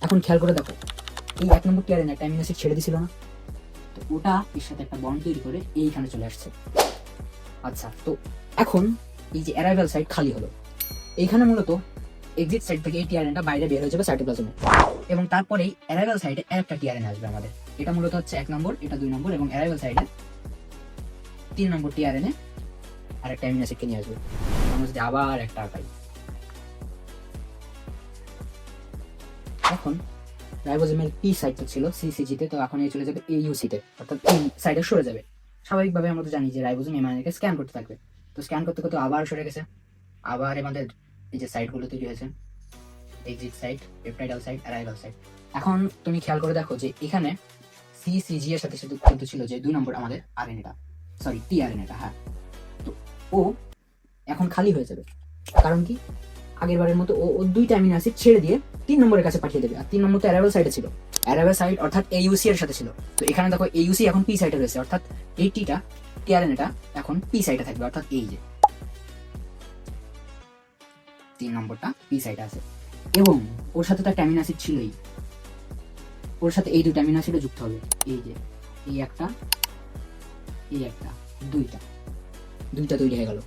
এখন খেয়াল করে দেখো, এই 1 নম্বর টিআরএনএ একটা অ্যামিনো অ্যাসিড ছেড়ে দিছিল না, তো ওটা এর সাথে একটা বন্ড তৈরি করে এইখানে চলে আসছে। আচ্ছা, তো এখন এই যে অ্যারাইভাল সাইট খালি হলো, এইখানে মূলত এক্সিট সাইড থেকে এই টিআরএনটা বাইরে বের হয়ে যাবে সাইটোপ্লাজমে, এবং তারপরেই অ্যারাইভাল সাইডে আরেকটা টিআরএন আসবে আমাদের। এটা মূলত হচ্ছে 1 নম্বর, এটা 2 নম্বর, এবং অ্যারাইভাল সাইডে 3 নম্বর টিআরএনএ আরেকটা অ্যামিনো অ্যাসিডকে নিয়ে আসবে। আমরা যদি আবার একটা আঁকাই, এখন রাইবোজোমের পি সাইডটা ছিল সিসিজিতে, তো এখন এই চলে যাবে এইইউসিতে, অর্থাৎ এই সাইডে সরে যাবে। স্বাভাবিকভাবে আমরা তো জানি যে রাইবোজোম এমআরএনএকে স্ক্যান করতে থাকবে, তো স্ক্যান করতে করতে আবার সরে গেছে, আবার আমাদের এই যে সাইডগুলো তৈরি হয়েছে, exit site, peptidyl site, arrival site. এখন তুমি খেয়াল করে দেখো যে এখানে সিসিজি এর সাথে সাথে কিন্তু ছিল যে 2 নম্বর আমাদের আরএনএটা, সরি টিআরএনএটা, হ্যাঁ। তো ও এখন খালি হয়ে যাবে, কারণ কি আগের বারের মতো ও 2টা অ্যামিনো অ্যাসিড ছেড়ে দিয়ে 3 নম্বরের কাছে পাঠিয়ে দেবে, আর 3 নম্বর তো অ্যারাইভাল সাইডে ছিল, অ্যারাইভাল সাইড অর্থাৎ এইইউসি এর সাথে ছিল। তো এখানে দেখো এইইউসি এখন পি সাইডে রয়েছে, অর্থাৎ এই টিটা টিআরএনএটা এখন পি সাইডে থাকবে, অর্থাৎ এই যে 3 নম্বরটা পি সাইডে আছে, এবং ওর সাথে তো একটা অ্যামিনো অ্যাসিড ছিলই, ওর সাথে এই 2টা অ্যামিনো অ্যাসিডও যুক্ত হবে, এই যে এই একটা, এই একটা, দুইটা দুইটা তৈরি হয়ে গেল।